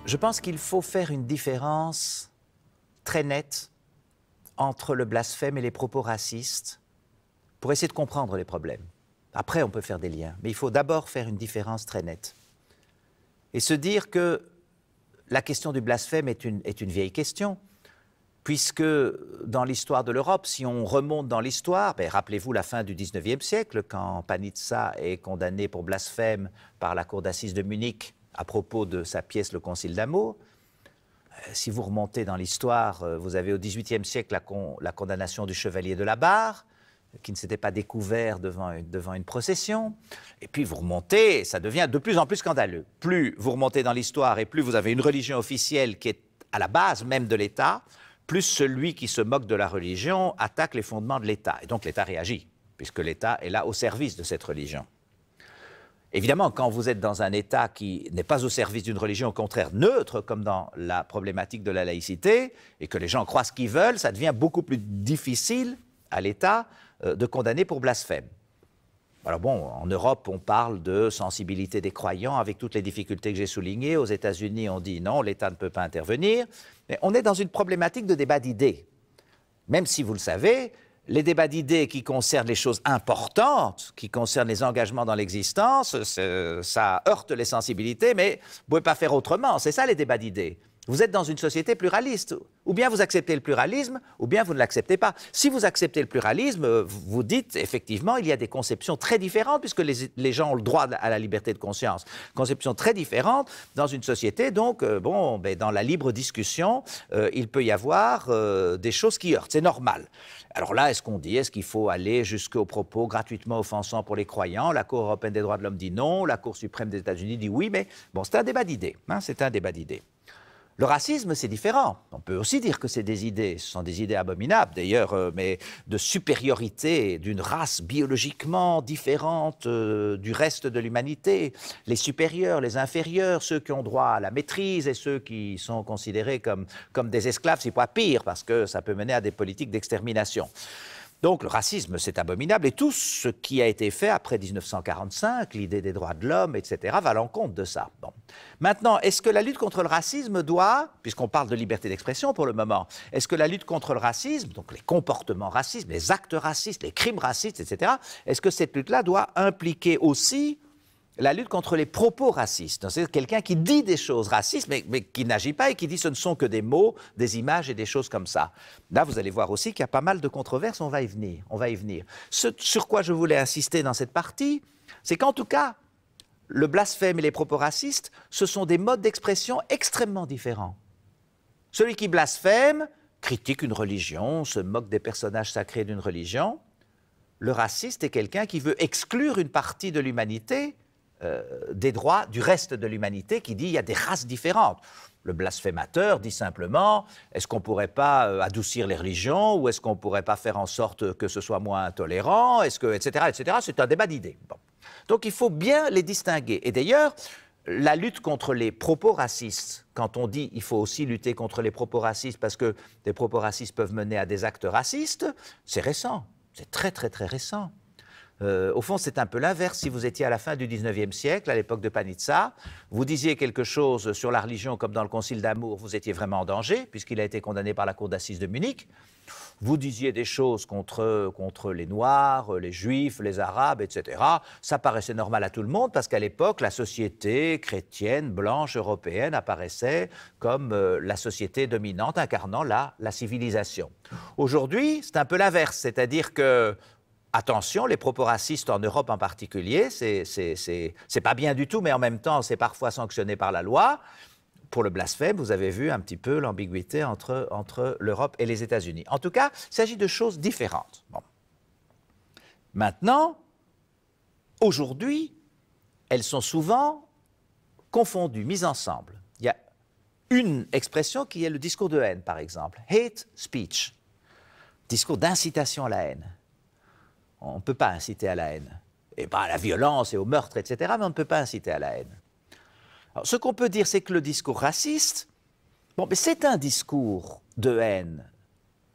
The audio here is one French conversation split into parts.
Je pense qu'il faut faire une différence très nette entre le blasphème et les propos racistes pour essayer de comprendre les problèmes. Après, on peut faire des liens, mais il faut d'abord faire une différence très nette. Et se dire que la question du blasphème est une vieille question, puisque dans l'histoire de l'Europe, si on remonte dans l'histoire, rappelez-vous la fin du XIXe siècle, quand Panizza est condamné pour blasphème par la cour d'assises de Munich à propos de sa pièce Le Concile d'amour. Si vous remontez dans l'histoire, vous avez au XVIIIe siècle la condamnation du chevalier de la Barre, qui ne s'était pas découvert devant une procession. Et puis vous remontez, ça devient de plus en plus scandaleux. Plus vous remontez dans l'histoire et plus vous avez une religion officielle qui est à la base même de l'État, plus celui qui se moque de la religion attaque les fondements de l'État. Et donc l'État réagit, puisque l'État est là au service de cette religion. Évidemment, quand vous êtes dans un État qui n'est pas au service d'une religion, au contraire neutre, comme dans la problématique de la laïcité, et que les gens croient ce qu'ils veulent, ça devient beaucoup plus difficile à l'État de condamner pour blasphème. Alors bon, en Europe, on parle de sensibilité des croyants avec toutes les difficultés que j'ai soulignées. Aux États-Unis, on dit non, l'État ne peut pas intervenir. Mais on est dans une problématique de débat d'idées. Même si, vous le savez, les débats d'idées qui concernent les choses importantes, qui concernent les engagements dans l'existence, ça heurte les sensibilités, mais vous ne pouvez pas faire autrement. C'est ça les débats d'idées. Vous êtes dans une société pluraliste. Ou bien vous acceptez le pluralisme, ou bien vous ne l'acceptez pas. Si vous acceptez le pluralisme, vous dites, effectivement, il y a des conceptions très différentes, puisque les gens ont le droit à la liberté de conscience. Conceptions très différentes dans une société. Donc, dans la libre discussion, il peut y avoir des choses qui heurtent. C'est normal. Alors là, est-ce qu'il faut aller jusqu'aux propos gratuitement offensants pour les croyants? La Cour européenne des droits de l'homme dit non, la Cour suprême des États-Unis dit oui, mais bon, c'est un débat d'idées. C'est un débat d'idées. Le racisme, c'est différent. On peut aussi dire que c'est des idées. Ce sont des idées abominables, d'ailleurs, mais de supériorité d'une race biologiquement différente du reste de l'humanité. Les supérieurs, les inférieurs, ceux qui ont droit à la maîtrise et ceux qui sont considérés comme des esclaves, c'est pas pire, parce que ça peut mener à des politiques d'extermination. Donc le racisme, c'est abominable, et tout ce qui a été fait après 1945, l'idée des droits de l'homme, etc., va à l'encontre de ça. Bon. Maintenant, est-ce que la lutte contre le racisme doit, puisqu'on parle de liberté d'expression pour le moment, est-ce que la lutte contre le racisme, donc les comportements racistes, les actes racistes, les crimes racistes, etc., est-ce que cette lutte-là doit impliquer aussi la lutte contre les propos racistes? C'est quelqu'un qui dit des choses racistes, mais qui n'agit pas et qui dit ce ne sont que des mots, des images et des choses comme ça. Là, vous allez voir aussi qu'il y a pas mal de controverses, on va y venir. Ce sur quoi je voulais insister dans cette partie, c'est qu'en tout cas, le blasphème et les propos racistes, ce sont des modes d'expression extrêmement différents. Celui qui blasphème critique une religion, se moque des personnages sacrés d'une religion. Le raciste est quelqu'un qui veut exclure une partie de l'humanité des droits du reste de l'humanité, qui dit qu'il y a des races différentes. Le blasphémateur dit simplement, est-ce qu'on ne pourrait pas adoucir les religions, ou est-ce qu'on ne pourrait pas faire en sorte que ce soit moins intolérant, etc., etc. C'est un débat d'idées. Bon. Donc il faut bien les distinguer. Et d'ailleurs, la lutte contre les propos racistes, quand on dit qu'il faut aussi lutter contre les propos racistes parce que des propos racistes peuvent mener à des actes racistes, c'est récent. C'est très, très, très récent. Au fond, c'est un peu l'inverse. Si vous étiez à la fin du XIXe siècle, à l'époque de Panizza, vous disiez quelque chose sur la religion comme dans le Concile d'amour, vous étiez vraiment en danger, puisqu'il a été condamné par la cour d'assises de Munich. Vous disiez des choses contre les Noirs, les Juifs, les Arabes, etc. Ça paraissait normal à tout le monde, parce qu'à l'époque, la société chrétienne, blanche, européenne apparaissait comme la société dominante, incarnant la civilisation. Aujourd'hui, c'est un peu l'inverse, c'est-à-dire que attention, les propos racistes en Europe en particulier, c'est pas bien du tout, mais en même temps, c'est parfois sanctionné par la loi. Pour le blasphème, vous avez vu un petit peu l'ambiguïté entre l'Europe et les États-Unis. En tout cas, il s'agit de choses différentes. Bon. Maintenant, aujourd'hui, elles sont souvent confondues, mises ensemble. Il y a une expression qui est le discours de haine, par exemple. Hate speech. Discours d'incitation à la haine. On ne peut pas inciter à la haine, et pas à la violence et au meurtre, etc., mais on ne peut pas inciter à la haine. Alors, ce qu'on peut dire, c'est que le discours raciste, c'est un discours de haine.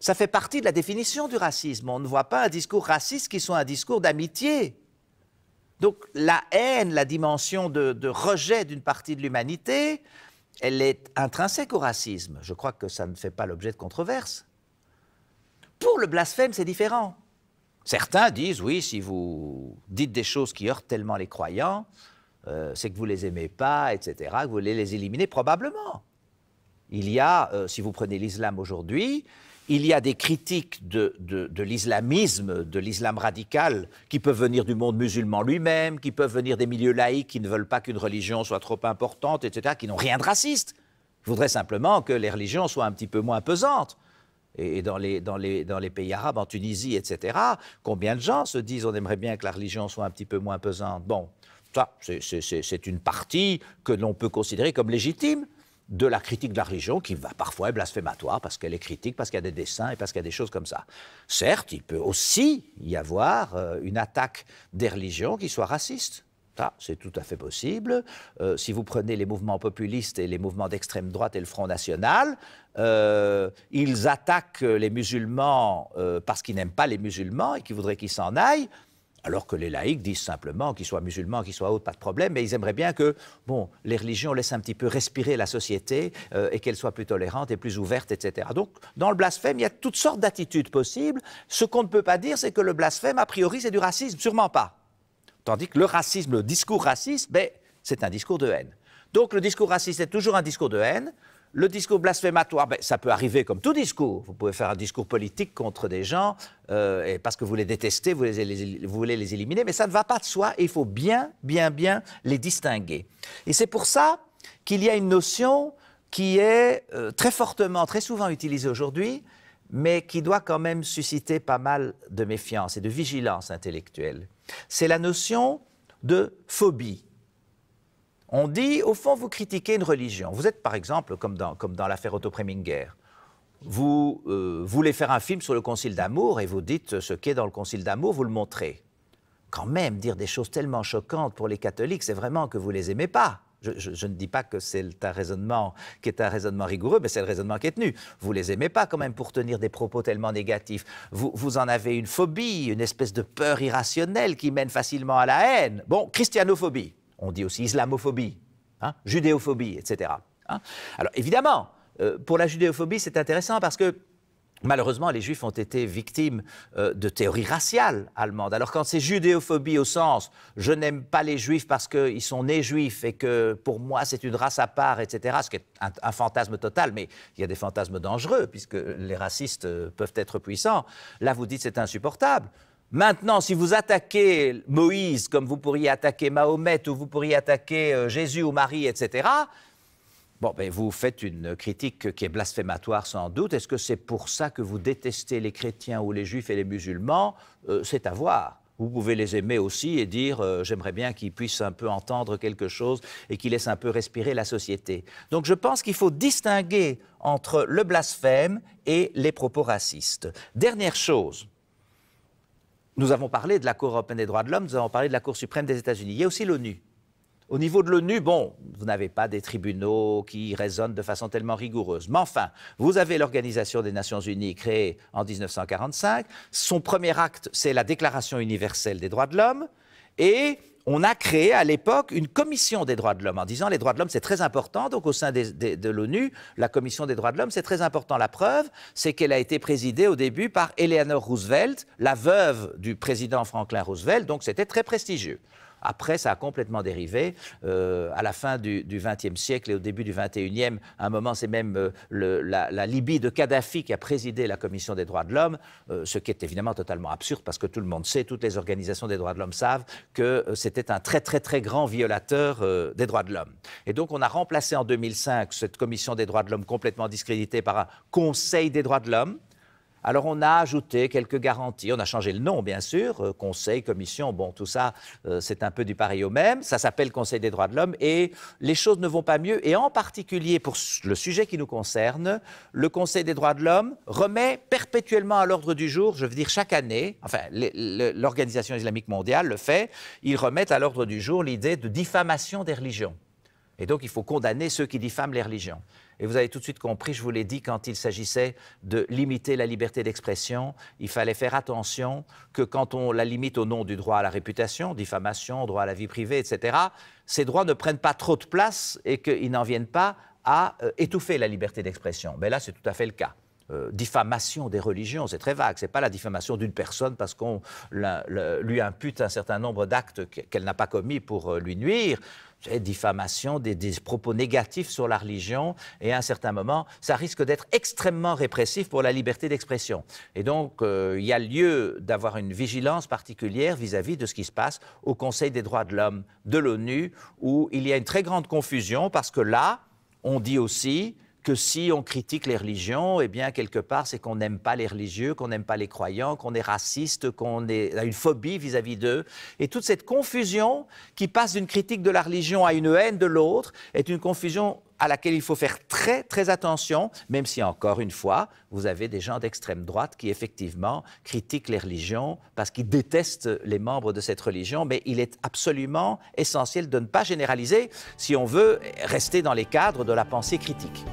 Ça fait partie de la définition du racisme. On ne voit pas un discours raciste qui soit un discours d'amitié. Donc la haine, la dimension de rejet d'une partie de l'humanité, elle est intrinsèque au racisme. Je crois que ça ne fait pas l'objet de controverse. Pour le blasphème, c'est différent. Certains disent, oui, si vous dites des choses qui heurtent tellement les croyants, c'est que vous ne les aimez pas, etc., que vous voulez les éliminer, probablement. Il y a, si vous prenez l'islam aujourd'hui, il y a des critiques de l'islamisme, de l'islam radical, qui peuvent venir du monde musulman lui-même, qui peuvent venir des milieux laïcs qui ne veulent pas qu'une religion soit trop importante, etc., qui n'ont rien de raciste. Je voudrais simplement que les religions soient un petit peu moins pesantes. Et dans les pays arabes, en Tunisie, etc., combien de gens se disent on aimerait bien que la religion soit un petit peu moins pesante? Bon, ça, c'est une partie que l'on peut considérer comme légitime de la critique de la religion, qui va parfois être blasphématoire parce qu'elle est critique, parce qu'il y a des dessins et parce qu'il y a des choses comme ça. Certes, il peut aussi y avoir une attaque des religions qui soit raciste. Ça, c'est tout à fait possible. Si vous prenez les mouvements populistes et les mouvements d'extrême droite et le Front National, ils attaquent les musulmans parce qu'ils n'aiment pas les musulmans et qu'ils voudraient qu'ils s'en aillent, alors que les laïcs disent simplement qu'ils soient musulmans, qu'ils soient autres, pas de problème, mais ils aimeraient bien que les religions laissent un petit peu respirer la société et qu'elles soient plus tolérantes et plus ouvertes, etc. Donc, dans le blasphème, il y a toutes sortes d'attitudes possibles. Ce qu'on ne peut pas dire, c'est que le blasphème, a priori, c'est du racisme, sûrement pas. Tandis que le racisme, le discours raciste, c'est un discours de haine. Donc, le discours raciste est toujours un discours de haine. Le discours blasphématoire, ça peut arriver comme tout discours. Vous pouvez faire un discours politique contre des gens et parce que vous les détestez, vous voulez les éliminer, mais ça ne va pas de soi et il faut bien les distinguer. Et c'est pour ça qu'il y a une notion qui est très fortement, très souvent utilisée aujourd'hui, mais qui doit quand même susciter pas mal de méfiance et de vigilance intellectuelle. C'est la notion de phobie. On dit, au fond, vous critiquez une religion. Vous êtes, par exemple, comme dans l'affaire Otto Preminger. Vous voulez faire un film sur le Concile d'Amour et vous dites ce qu'est dans le Concile d'Amour, vous le montrez. Quand même, dire des choses tellement choquantes pour les catholiques, c'est vraiment que vous ne les aimez pas. Je ne dis pas que c'est un raisonnement qui est un raisonnement rigoureux, mais c'est le raisonnement qui est tenu. Vous ne les aimez pas quand même pour tenir des propos tellement négatifs. Vous en avez une phobie, une espèce de peur irrationnelle qui mène facilement à la haine. Bon, christianophobie. On dit aussi islamophobie, judéophobie, etc. Alors évidemment, pour la judéophobie, c'est intéressant parce que malheureusement, les Juifs ont été victimes de théories raciales allemandes. Alors quand c'est judéophobie au sens « je n'aime pas les Juifs parce qu'ils sont nés Juifs et que pour moi c'est une race à part, etc. », ce qui est un fantasme total, mais il y a des fantasmes dangereux puisque les racistes peuvent être puissants. Là, vous dites c'est insupportable. Maintenant, si vous attaquez Moïse comme vous pourriez attaquer Mahomet ou vous pourriez attaquer Jésus ou Marie, etc., vous faites une critique qui est blasphématoire sans doute. Est-ce que c'est pour ça que vous détestez les chrétiens ou les juifs et les musulmans? C'est à voir. Vous pouvez les aimer aussi et dire j'aimerais bien qu'ils puissent un peu entendre quelque chose et qu'ils laissent un peu respirer la société. Donc je pense qu'il faut distinguer entre le blasphème et les propos racistes. Dernière chose. Nous avons parlé de la Cour européenne des droits de l'homme, nous avons parlé de la Cour suprême des États-Unis. Il y a aussi l'ONU. Au niveau de l'ONU, vous n'avez pas des tribunaux qui raisonnent de façon tellement rigoureuse. Mais enfin, vous avez l'Organisation des Nations Unies créée en 1945. Son premier acte, c'est la Déclaration universelle des droits de l'homme. Et on a créé à l'époque une commission des droits de l'homme en disant les droits de l'homme c'est très important. Donc au sein de l'ONU, la commission des droits de l'homme c'est très important. La preuve, c'est qu'elle a été présidée au début par Eleanor Roosevelt, la veuve du président Franklin Roosevelt, donc c'était très prestigieux. Après, ça a complètement dérivé. À la fin du XXe siècle et au début du XXIe, à un moment, c'est même la Libye de Kadhafi qui a présidé la Commission des droits de l'homme, ce qui est évidemment totalement absurde parce que tout le monde sait, toutes les organisations des droits de l'homme savent que c'était un très, très, très grand violateur des droits de l'homme. Et donc, on a remplacé en 2005 cette Commission des droits de l'homme complètement discréditée par un Conseil des droits de l'homme. Alors on a ajouté quelques garanties, on a changé le nom bien sûr, conseil, commission, tout ça c'est un peu du pareil au même, ça s'appelle Conseil des droits de l'homme et les choses ne vont pas mieux et en particulier pour le sujet qui nous concerne, le Conseil des droits de l'homme remet perpétuellement à l'ordre du jour, je veux dire chaque année, enfin l'Organisation islamique mondiale le fait, ils remettent à l'ordre du jour l'idée de diffamation des religions. Et donc, il faut condamner ceux qui diffament les religions. Et vous avez tout de suite compris, je vous l'ai dit, quand il s'agissait de limiter la liberté d'expression, il fallait faire attention que quand on la limite au nom du droit à la réputation, diffamation, droit à la vie privée, etc., ces droits ne prennent pas trop de place et qu'ils n'en viennent pas à étouffer la liberté d'expression. Mais là, c'est tout à fait le cas. Diffamation des religions, c'est très vague. Ce n'est pas la diffamation d'une personne parce qu'on lui impute un certain nombre d'actes qu'elle n'a pas commis pour lui nuire. C'est diffamation, des propos négatifs sur la religion, et à un certain moment, ça risque d'être extrêmement répressif pour la liberté d'expression. Et donc, il y a lieu d'avoir une vigilance particulière vis-à-vis de ce qui se passe au Conseil des droits de l'homme de l'ONU, où il y a une très grande confusion, parce que là, on dit aussi que si on critique les religions, eh bien, quelque part, c'est qu'on n'aime pas les religieux, qu'on n'aime pas les croyants, qu'on est raciste, qu'on a une phobie vis-à-vis d'eux. Et toute cette confusion qui passe d'une critique de la religion à une haine de l'autre est une confusion à laquelle il faut faire très, très attention, même si, encore une fois, vous avez des gens d'extrême droite qui, effectivement, critiquent les religions parce qu'ils détestent les membres de cette religion, mais il est absolument essentiel de ne pas généraliser si on veut rester dans les cadres de la pensée critique.